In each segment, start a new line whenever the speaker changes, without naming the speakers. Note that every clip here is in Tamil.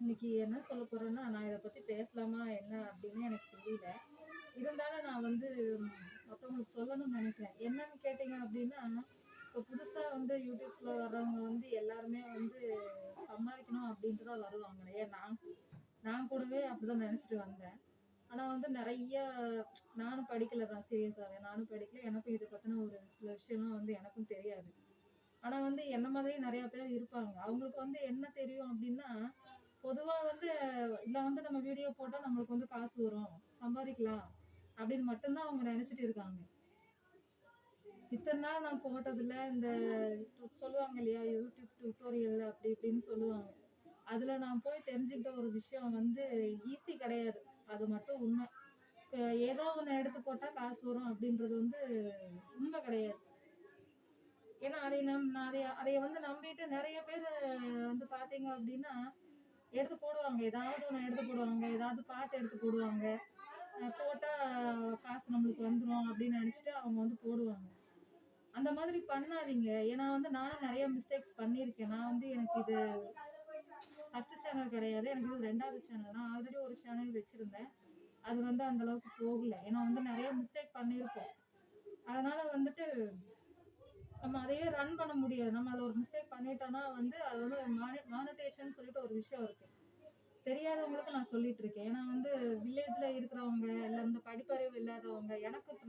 இன்னைக்கு என்ன சொல்ல போறேன்னா, நான் இத பத்தி பேசலாமா என்ன அப்படின்னு எனக்கு தெரியல. இருந்தாலும் நான் வந்து மத்தவங்களுக்கு சொல்லணும்னு நெனைக்கிறேன். என்னன்னு கேட்டீங்க அப்படின்னா, இப்போ புதுசா வந்து யூடியூப்ல வர்றவங்க வந்து எல்லாருமே வந்து சம்பாதிக்கணும் அப்படின்ட்டு தான் வருவாங்க. ஏன் நான் நான் கூடவே அப்படிதான் நெனைச்சுட்டு வந்தேன். ஆனா வந்து நெறைய நானும் படிக்கல தான் சீரியஸாவே. நானும் படிக்கல. எனக்கும் இத பத்தின ஒரு சில விஷயம்லாம் வந்து எனக்கும் தெரியாது. ஆனா வந்து என்ன மாதிரியே நெறைய பேர் இருப்பாங்க. அவங்களுக்கு வந்து என்ன தெரியும் அப்டின்னா, பொதுவா வந்து இதுல வந்து நம்ம வீடியோ போட்டா நம்மளுக்கு வந்து காசு வரும், சம்பாரிக்கலாம் அப்டின்னு மட்டும் தான் அவங்க நெனச்சுட்டு இருக்காங்க. இத்தன நாள் நான் போட்டதுல இந்த சொல்லுவாங்க இல்லையா? யூடியூப் டியூட்டோரியல் அப்டி இப்டின்னு சொல்லுவாங்க. அதுல நான் போய் தெரிஞ்சுக்கிட்ட ஒரு விஷயம் வந்து ஈஸி கிடையாது. அது மட்டும் உண்ம. ஏதோ ஒண்ணு எடுத்து போட்டா காசு வரும் அப்டின்றது வந்து உண்ம கிடையாது. ஏன்னா அதை அதைய வந்து நம்பிட்டு நெறைய பேரு வந்து பார்த்தீங்க அப்டின்னா, எடுத்து போடுவாங்க. ஏதாவது ஒண்ணு எடுத்து போடுவாங்க. ஏதாவது பாட்டு எடுத்து போடுவாங்க. போட்டா காசு நம்மளுக்கு வந்துரும் அப்டின்னு நெனச்சுட்டு அவங்க வந்து போடுவாங்க. அந்த மாதிரி பண்ணாதீங்க. ஏன்னா வந்து நானும் நெறைய மிஸ்டேக்ஸ் பண்ணியிருக்கேன். நான் வந்து எனக்கு இது ஃபர்ஸ்ட் சேனல் கிடையாது. எனக்கு இது 2வது சேனல். நான் ஆல்ரெடி ஒரு சேனல் வச்சிருந்தேன். அது வந்து அந்த அளவுக்கு போகல. ஏன்னா வந்து நெறைய மிஸ்டேக் பண்ணியிருப்போம். அதனால வந்துட்டு நம்ம அதையே ரன் பண்ண முடியாது. நம்ம அதுல ஒரு மிஸ்டேக் பண்ணிட்டோம்னா வந்து அது வந்து மானிட்டேஷன் சொல்லிட்டு ஒரு விஷயம் இருக்கு. தெரியாதவங்களுக்கு நான் சொல்லிட்டு இருக்கேன். ஏன்னா வந்து வில்லேஜ்ல இருக்கிறவங்க, இல்ல இந்த படிப்பறிவு இல்லாதவங்க,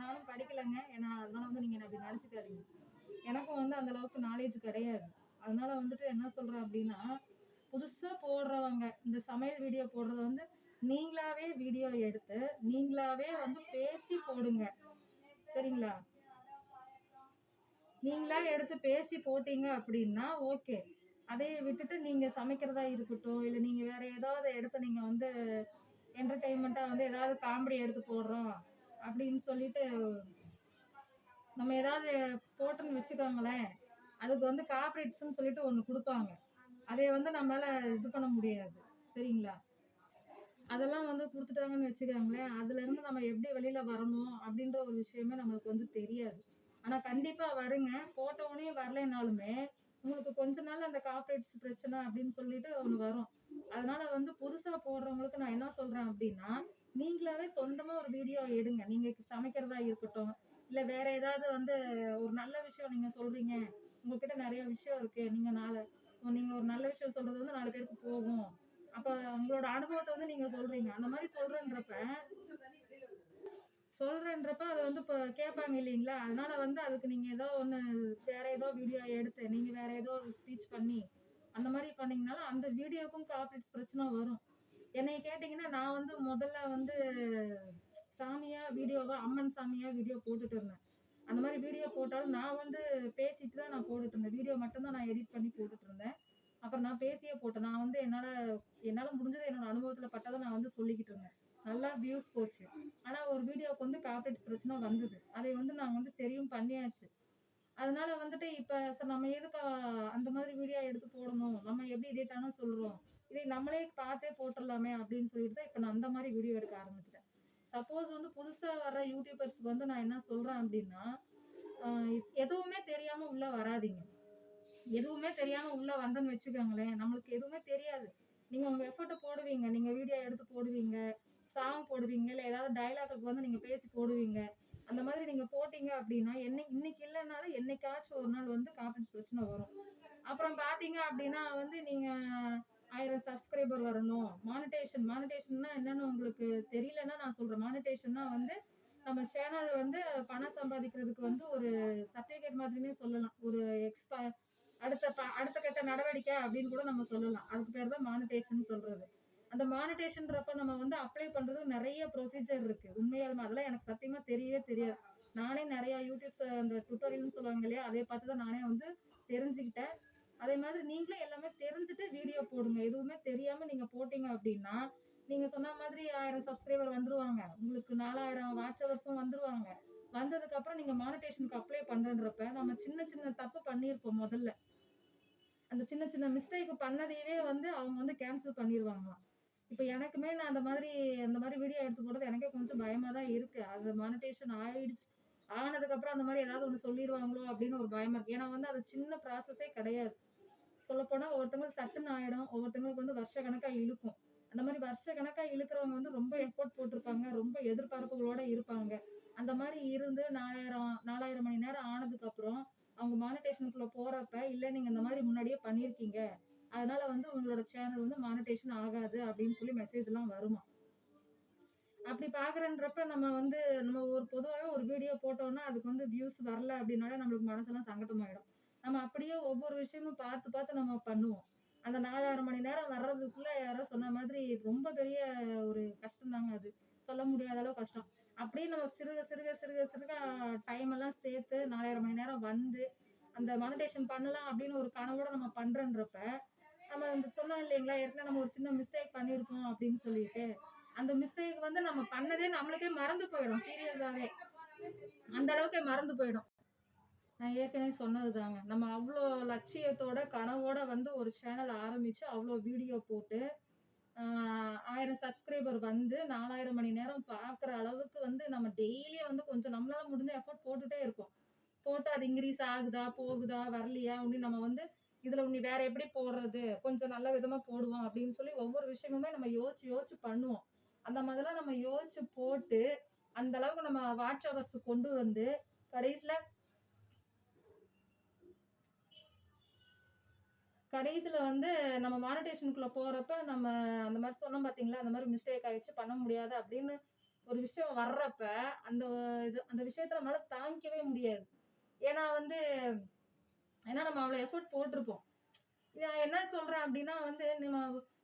நானும் படிக்கலங்க. ஏன்னா அதனால வந்து நீங்க என்ன அப்படி நினைச்சுக்காதீங்க. எனக்கும் வந்து அந்த அளவுக்கு நாலேட்ஜ் கிடையாது. அதனால வந்துட்டு என்ன சொல்றேன் அப்படின்னா, புதுசா போடுறவங்க இந்த சமையல் வீடியோ போடுறத வந்து நீங்களாவே வீடியோ எடுத்து, நீங்களாவே வந்து பேசி போடுங்க. சரிங்களா? நீங்களா எடுத்து பேசி போட்டீங்க அப்படின்னா ஓகே. அதைய விட்டுட்டு நீங்க சமைக்கிறதா இருக்கட்டும், இல்ல நீங்க வேற ஏதாவது எடுத்து நீங்க வந்து என்டர்டெயின்மெண்ட்டா வந்து ஏதாவது காமெடி எடுத்து போடுறோம் அப்படின்னு சொல்லிட்டு நம்ம ஏதாவது போட்டோம்னு வச்சுக்கோங்களேன், அதுக்கு வந்து காப்பிரைட்ஸ்ன்னு சொல்லிட்டு ஒண்ணு குடுப்பாங்க. அதைய வந்து நம்மளால இது பண்ண முடியாது. சரிங்களா? அதெல்லாம் வந்து குடுத்துட்டாங்கன்னு வச்சுக்கோங்களேன், அதுலருந்து நம்ம எப்படி வெளில வரணும் அப்படின்ற ஒரு விஷயமே நம்மளுக்கு வந்து தெரியாது. ஆனா கண்டிப்பா வருங்க. போட்ட உடனே வரலைனாலுமே, உங்களுக்கு கொஞ்ச நாள்ல அந்த கார்ப்பரேட்ஸ் பிரச்சனை அப்படின்னு சொல்லிட்டு ஒண்ணு வரும். அதனால வந்து புதுசா போடுறவங்களுக்கு நான் என்ன சொல்றேன் அப்படின்னா, நீங்களாவே சொந்தமா ஒரு வீடியோ எடுங்க. நீங்க சமைக்கிறதா இருக்கட்டும், இல்ல வேற ஏதாவது வந்து ஒரு நல்ல விஷயம் நீங்க சொல்றீங்க. உங்ககிட்ட நெறைய விஷயம் இருக்கு. நீங்க ஒரு நல்ல விஷயம் சொல்றது வந்து 4 பேருக்கு போகும். அப்ப உங்களோட அனுபவத்த வந்து நீங்க சொல்றீங்க. அந்த மாரி சொல்றேன்றப்ப அத வந்து இப்ப கேட்பாங்க இல்லீங்களா? அதனால வந்து அதுக்கு நீங்க ஏதோ ஒண்ணு வேற ஏதோ வீடியோ எடுத்து, நீங்க வேற ஏதோ ஸ்பீச் பண்ணி, அந்த மாரி பண்ணீங்கனாலும் அந்த வீடியோக்கும் காப்பிரைட்ஸ் பிரச்சனை வரும். என்னைய கேட்டீங்கன்னா, நான் வந்து முதல்ல வந்து அம்மன் சாமியா வீடியோ போட்டுட்டு இருந்தேன். அந்த மாரி வீடியோ போட்டாலும் நான் வந்து பேசிட்டு தான் நான் போட்டுட்டு இருந்தேன். வீடியோ மட்டும் தான் நான் எடிட் பண்ணி போட்டுட்டு இருந்தேன். அப்புறம் நான் பேசியே போட்டேன். நான் வந்து என்னால என்னால முடிஞ்சது என்னோட அனுபவத்துல பட்டத நான் வந்து சொல்லிக்கிட்டு இருந்தேன். நல்லா வியூஸ் போச்சு. ஆனா ஒரு வீடியோவுக்கு வந்து காப்பிரைட் பிரச்சனை வந்தது. அதை வந்து நான் வந்து சரியும் பண்ணியாச்சு. அதனால வந்துட்டு இப்ப நம்ம எதுக்கு அந்த மாதிரி வீடியோ எடுத்து போடணும்? நம்ம எப்படி இதே தானே சொல்றோம். இதை நம்மளே பார்த்தே போட்டுறலாமே அப்படின்னு சொல்லிட்டு தான் இப்ப நான் அந்த மாரி வீடியோ எடுக்க ஆரம்பிச்சுட்டேன். சப்போஸ் வந்து புதுசா வர யூடியூபர்ஸ்க்கு வந்து நான் என்ன சொல்றேன் அப்படின்னா, அ எதுவுமே தெரியாம உள்ள வராதீங்க. எதுவுமே தெரியாம உள்ள வந்தோன்னு வச்சுக்கோங்களேன், நம்மளுக்கு எதுவுமே தெரியாது. நீங்க உங்க எஃபோர்ட்ட போடுவீங்க. நீங்க வீடியோ எடுத்து போடுவீங்க. சாங் போடுவீங்க. இல்ல ஏதாவது டயலாக்குக்கு வந்து நீங்க பேசி போடுவீங்க. அந்த மாதிரி நீங்க போட்டீங்க அப்டின்னா, இன்னைக்கு இல்லனாலும் என்னைக்காச்சும் ஒரு நாள் வந்து காப்பீட்ஸ் பிரச்சனை வரும். அப்புறம் பார்த்தீங்க அப்டின்னா வந்து நீங்க 1000 சப்ஸ்கிரைபர் வரணும். மானிட்டேஷன்னா என்னன்னு உங்களுக்கு தெரியலன்னா நான் சொல்றேன். மானிட்டேஷன்னா வந்து நம்ம சேனல் வந்து பணம் சம்பாதிக்கிறதுக்கு வந்து ஒரு சர்டிபிகேட் மாதிரியுமே சொல்லலாம். ஒரு எக்ஸ்ப அடுத்த கட்ட நடவடிக்கை அப்படின்னு கூட நம்ம சொல்லலாம். அதுக்கு பேர் தான் மானிட்டேஷன் சொல்றது. அந்த மானிட்டேஷன்றப்ப நம்ம வந்து அப்ளை பண்றது நெறைய ப்ரொசீஜர் இருக்கு. உண்மையாலுமே அதெல்லாம் எனக்கு சத்தியமா தெரியவே தெரியாது. நானே நெறைய யூடியூப் அந்த டுட்டோரியல்னு சொல்லுவாங்க இல்லையா? அதை பார்த்து தான் நானே வந்து தெரிஞ்சுக்கிட்டேன். அதே மாதிரி நீங்களும் எல்லாமே தெரிஞ்சுட்டு வீடியோ போடுங்க. எதுவுமே தெரியாம நீங்க போட்டீங்க அப்படின்னா, நீங்க சொன்ன மாதிரி 1000 சப்ஸ்கிரைபர் வந்துருவாங்க. உங்களுக்கு 4000 வாட்ச் ஹவர்ஸும் வந்துருவாங்க. வந்ததுக்கு அப்புறம் நீங்க மானிட்டேஷன்க்கு அப்ளை பண்றேன்றப்ப, நம்ம சின்ன சின்ன தப்பு பண்ணியிருப்போம் முதல்ல. அந்த சின்ன சின்ன மிஸ்டேக் பண்ணதையவே வந்து அவங்க வந்து கேன்சல் பண்ணிருவாங்களாம். இப்ப எனக்குமே நான் அந்த மாரி வீடியோ எடுத்து போடுறது எனக்கே கொஞ்சம் பயமா தான் இருக்கு. அது மானிட்டேஷன் ஆயிடுச்சு. ஆனதுக்கு அப்புறம் அந்த மாரி ஏதாவது ஒண்ணு சொல்லிருவாங்களோ அப்படின்னு ஒரு பயமா இருக்கு. ஏன்னா வந்து அது சின்ன ப்ராசஸே கிடையாது. சொல்லப்போனால் ஒவ்வொருத்தவங்களுக்கு சட்டுன்னு ஆகிடும், ஒவ்வொருத்தவங்களுக்கு வந்து வருஷ கணக்காக இழுக்கும். அந்த மாதிரி வருஷ கணக்காக இழுக்கிறவங்க வந்து ரொம்ப எஃபோர்ட் போட்டிருப்பாங்க, ரொம்ப எதிர்பார்ப்புகளோட இருப்பாங்க. அந்த மாதிரி இருந்து 4000 மணி நேரம் ஆனதுக்கப்புறம் அவங்க மானிட்டேஷனுக்குள்ள போறப்ப, இல்ல நீங்க இந்த மாதிரி முன்னாடியே பண்ணியிருக்கீங்க, அதனால வந்து உங்களோட சேனல் வந்து மானிட்டேஷன் ஆகாது அப்படின்னு சொல்லி மெசேஜ் எல்லாம் வருமா. அப்படி பாக்குறன்றப்ப நம்ம ஒரு பொதுவாகவே ஒரு வீடியோ போட்டோம்னா அதுக்கு வந்து வியூஸ் வரல அப்படின்னாலே நம்மளுக்கு மனசெல்லாம் சங்கடமாயிடும். நம்ம அப்படியே ஒவ்வொரு விஷயமும் பார்த்து பார்த்து நம்ம பண்ணுவோம். அந்த 4000 மணி நேரம் வர்றதுக்குள்ள யாரோ சொன்ன மாதிரி ரொம்ப பெரிய ஒரு கஷ்டம் தாங்க அது. சொல்ல முடியாத அளவு கஷ்டம். அப்படியே நம்ம சிறுக சிறுக சிறுக சிறுக டைம் எல்லாம் சேர்த்து 4000 மணி நேரம் வந்து அந்த மானிட்டேஷன் பண்ணலாம் அப்படின்னு ஒரு கனவோட நம்ம பண்றன்றப்ப, நம்ம இந்த சொன்னோம் இல்லைங்களா, ஏற்கனவே நம்ம ஒரு சின்ன மிஸ்டேக் பண்ணியிருக்கோம் அப்படின்னு சொல்லிட்டு, அந்த மிஸ்டேக் வந்து நம்ம பண்ணதே நம்மளுக்கே மறந்து போயிடும். சீரியஸாவே அந்த அளவுக்கு மறந்து போயிடும். நான் ஏற்கனவே சொன்னதுதாங்க. நம்ம அவ்வளோ லட்சியத்தோட, கனவோட வந்து ஒரு சேனல் ஆரம்பிச்சு, அவ்வளோ வீடியோ போட்டு, 1000 சப்ஸ்கிரைபர் வந்து 4000 மணி நேரம் பார்க்குற அளவுக்கு வந்து நம்ம டெய்லியும் வந்து கொஞ்சம் நம்மளால முடிஞ்ச எஃபோர்ட் போட்டுட்டே இருக்கோம். போட்டு அது இன்க்ரீஸ் ஆகுதா, போகுதா, வரலையா அப்படின்னு நம்ம வந்து இதுல உன்னி வேற எப்படி போடுறது? கொஞ்சம் நல்ல விதமா போடுவோம் அப்படின்னு சொல்லி ஒவ்வொரு விஷயமுமே நம்ம யோசிச்சு யோசிச்சு பண்ணுவோம். அந்த மாதிரிலாம் நம்ம யோசிச்சு போட்டு, அந்த அளவுக்கு நம்ம வாட்ச் ஹவர்ஸ் கொண்டு வந்து, கடைசில கடைசில வந்து நம்ம மானிட்டேஷனுக்குள்ள போறப்ப, நம்ம அந்த மாரி சொன்னோம் பார்த்தீங்களா, அந்த மாரி மிஸ்டேக் ஆயிடுச்சு, பண்ண முடியாது அப்படின்னு ஒரு விஷயம் வர்றப்ப, அந்த அந்த விஷயத்த நம்மளால தாங்கிக்கவே முடியாது. ஏன்னா வந்து ஏன்னா நம்ம அவ்வளோ எஃபோர்ட் போட்டிருப்போம். நான் என்ன சொல்றேன் அப்படின்னா வந்து, நம்ம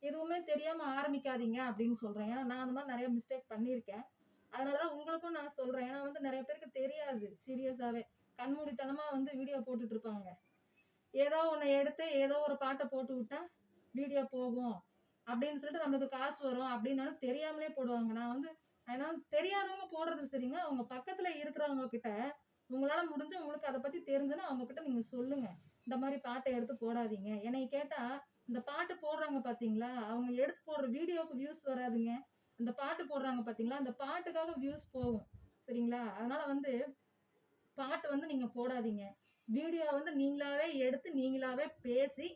எதுவுமே தெரியாம ஆரம்பிக்காதீங்க அப்படின்னு சொல்றேன். ஏன்னா நான் அந்த மாரி நெறைய மிஸ்டேக் பண்ணியிருக்கேன். அதனால தான் உங்களுக்கும் நான் சொல்றேன். ஏன்னா வந்து நெறைய பேருக்கு தெரியாது சீரியஸாவே. கண்மூடித்தனமா வந்து வீடியோ போட்டுட்டு இருப்பாங்க. ஏதோ ஒண்ணு எடுத்து ஏதோ ஒரு பாட்ட போட்டு விட்டா வீடியோ போகும் அப்படின்னு சொல்லிட்டு நம்மளுக்கு காசு வரும் அப்படின்னாலும் தெரியாமலே போடுவாங்க. நான் வந்து ஏன்னா தெரியாதவங்க போடுறது சரிங்க. அவங்க பக்கத்துல இருக்கிறவங்க கிட்ட உங்களால முடிஞ்ச உங்களுக்கு அதை பத்தி தெரிஞ்சுன்னா அவங்க கிட்ட நீங்க சொல்லுங்க. இந்த மாதிரி பாட்டை எடுத்து போடாதீங்க. என்னைய கேட்டா இந்த பாட்டு போடுறாங்க பாத்தீங்களா, அவங்க எடுத்து போடுற வீடியோக்கு வியூஸ் வராதுங்க. அந்த பாட்டு போடுறாங்க பாத்தீங்களா, அந்த பாட்டுக்காக வியூஸ் போகும். சரிங்களா? அதனால வந்து பாட்டு வந்து நீங்க போடாதீங்க. வீடியோ வந்து நீங்களாவே எடுத்து, நீங்களாவே பேசி,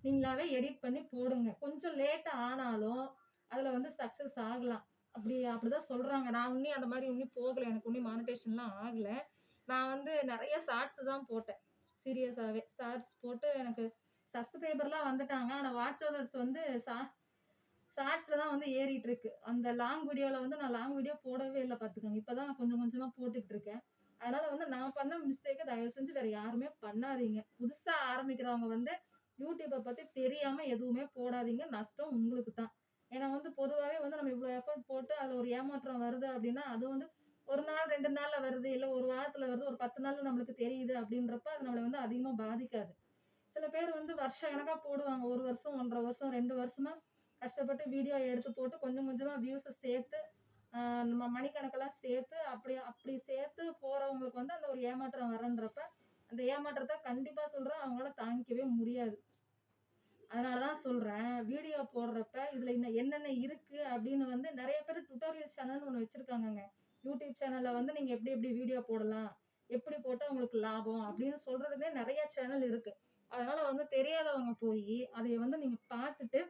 நீங்களாவே எடிட் பண்ணி போடுங்க. கொஞ்சம் லேட்டா ஆனாலும், அதுல வந்து சக்சஸ் ஆகலாம். அப்படிதான் சொல்றாங்க. நான் உன்னியும் அந்த மாரி உன்னியும் போகல. எனக்கு உன்னியும் மானிட்டேஷன்லாம் ஆகல. நான் வந்து நெறைய ஷார்ட்ஸ் தான் போட்டேன். சீரியஸாவே. ஷார்ட்ஸ் போட்டு எனக்கு சப்ஸ்கிரைபர்லாம் வந்துட்டாங்க. ஆனா வாட்ச் ஹவர்ஸ் வந்து ஷார்ட்ஸ்ல தான் வந்து ஏறிட்டு இருக்கு. அந்த லாங் வீடியோல வந்து நான் லாங் வீடியோ போடவே இல்ல பாத்துக்கோங்க. இப்பதான் கொஞ்சம் கொஞ்சமா போட்டுட்டு இருக்கேன். அதனால வந்து நான் பண்ண மிஸ்டேக்க தயவு செஞ்சு வேற யாருமே பண்ணாதீங்க. புதுசா ஆரம்பிக்கிறவங்க வந்து யூடியூப்ப பத்தி தெரியாம எதுவுமே போடாதீங்க. நஷ்டம் உங்களுக்கு தான். ஏன்னா வந்து பொதுவாவே வந்து நம்ம இவ்வளோ எஃபோர்ட் போட்டு அதுல ஒரு ஏமாற்றம் வருது அப்படின்னா, அது வந்து 1 நாள் 2 நாள்ல வருது, இல்ல 1 வாரத்துல வருது, ஒரு 10 நாள்ல நம்மளுக்கு தெரியுது அப்படின்றப்ப அது நம்மள வந்து அதிகமா பாதிக்காது. சில பேர் வந்து வருஷ கணக்கா போடுவாங்க. 1 வருஷம், 1 1/2 வருஷம், 2 வருஷமா கஷ்டப்பட்டு வீடியோ எடுத்து போட்டு கொஞ்சம் கொஞ்சமா வியூஸ சேர்த்து, நம்ம மணிக்கணக்கெல்லாம் சேர்த்து அப்படி அப்படி சேர்த்து போறவங்களுக்கு வந்து அந்த ஒரு ஏமாற்றம் வரன்றப்ப, அந்த ஏமாற்றத்த கண்டிப்பா சொல்றேன் அவங்களால தாங்கிக்கவே முடியாது. அதனால தான் சொல்றேன், வீடியோ போடுறப்ப இதுல இன்னும் என்னென்ன இருக்கு அப்படின்னு வந்து நெறைய பேர் டுட்டோரியல் சேனல்னு ஒண்ணு வச்சிருக்காங்கங்க. யூடியூப் சேனல்ல வந்து நீங்க எப்படி எப்படி வீடியோ போடலாம், எப்படி போட்டா உங்களுக்கு லாபம் அப்படின்னு சொல்றதுமே நெறைய சேனல் இருக்கு. அதனால வந்து தெரியாதவங்க போயி அதைய வந்து நீங்க பார்த்துட்டு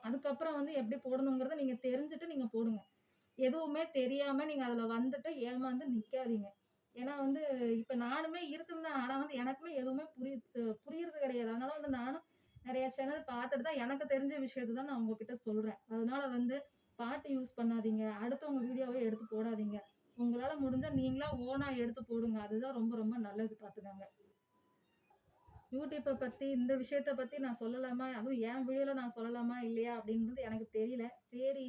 அதுக்கப்புறம் வந்து எப்படி போடணுங்கிறத நீங்க தெரிஞ்சுட்டு நீங்க போடுங்க. எதுவுமே தெரியாம நீங்க அதுல வந்துட்டு ஏமாந்து நிக்காதீங்க. ஏன்னா வந்து இப்ப நானுமே இருக்குன்னு தான். ஆனா வந்து எனக்குமே எதுவுமே புரியுறது கிடையாது. அதனால வந்து நானும் நெறைய சேனல் பார்த்துட்டு தான் எனக்கு தெரிஞ்ச விஷயத்த தான் நான் உங்ககிட்ட சொல்றேன். அதனால வந்து பாட்டு யூஸ் பண்ணாதீங்க. அடுத்தவங்க வீடியோவ எடுத்து போடாதீங்க. உங்களால முடிஞ்சா நீங்களா ஓனா எடுத்து போடுங்க. அதுதான் ரொம்ப ரொம்ப நல்லது பாத்துக்கங்க. யூடியூப்ப பத்தி இந்த விஷயத்த பத்தி நான் சொல்லலாமா? அதுவும் என் வீடியோல நான் சொல்லலாமா? இல்லையா? அப்படின்றது எனக்கு தெரியல. சரி,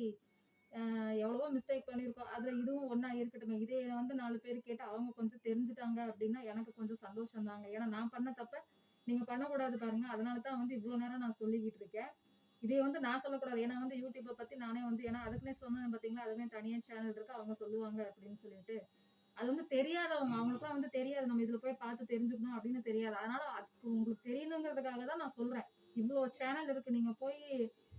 எவ்வளவோ மிஸ்டேக் பண்ணியிருக்கோம். அதுல இதுவும் ஒண்ணா இருக்கட்டுமே. இதே வந்து 4 பேர் கேட்டு அவங்க கொஞ்சம் தெரிஞ்சுட்டாங்க அப்படின்னா, எனக்கு கொஞ்சம் சந்தோஷம் தாங்க. ஏன்னா நான் பண்ண தப்ப நீங்க பண்ணக்கூடாது பாருங்க. அதனால தான் வந்து இவ்ளோ நேரம் நான் சொல்லிக்கிட்டு இருக்கேன். இதே வந்து நான் சொல்லக்கூடாது. ஏன்னா வந்து யூடியூப்ப பத்தி நானே வந்து ஏன்னா அதுக்குன்னே சொன்னேன் பார்த்தீங்களா? அதுக்குன்னே தனியா சேனல் இருக்கு. அவங்க சொல்லுவாங்க அப்படின்னு சொல்லிட்டு. அது வந்து தெரியாதவங்க. அவங்களுக்குலாம் வந்து தெரியாது. நம்ம இதுல போய் பார்த்து தெரிஞ்சுக்கணும் அப்படின்னு தெரியாது. அதனால அதுக்கு உங்களுக்கு தெரியணுங்கிறதுக்காக தான் நான் சொல்றேன். இவ்ளோ சேனல் இருக்கு. நீங்க போய்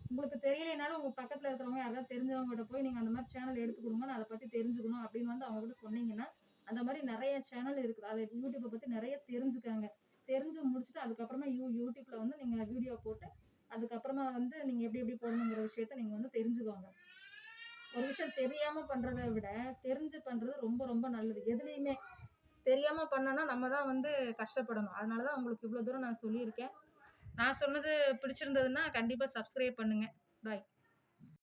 உங்களுக்கு தெரியலைனாலும் உங்க பக்கத்துல இருக்கிறவங்க யாராவது தெரிஞ்சவங்ககிட்ட போய் நீங்க அந்த மாரி சேனல் எடுத்து குடுங்க. நான் அத பத்தி தெரிஞ்சுக்கணும் அப்படின்னு வந்து அவங்க கிட்ட சொன்னீங்கன்னா, அந்த மாரி நெறைய சேனல் இருக்குது. அத யூடியூப்ப பத்தி நெறைய தெரிஞ்சுக்கங்க. தெரிஞ்சு முடிச்சுட்டு அதுக்கப்புறமா யூடியூப்ல வந்து நீங்க வீடியோ போட்டு அதுக்கப்புறமா வந்து நீங்க எப்படி எப்படி போடணுங்கிற விஷயத்த நீங்க வந்து தெரிஞ்சுக்கோங்க. ஒரு விஷயம் தெரியாம பண்றத விட தெரிஞ்சு பண்றது ரொம்ப ரொம்ப நல்லது. எதுலயுமே தெரியாம பண்ணோம்னா நம்ம தான் வந்து கஷ்டப்படணும். அதனால தான் உங்களுக்கு இவ்வளோ தூரம் நான் சொல்லியிருக்கேன். நான் சொன்னது பிடிச்சிருந்ததுன்னா கண்டிப்பா சப்ஸ்கிரைப் பண்ணுங்க. பாய்.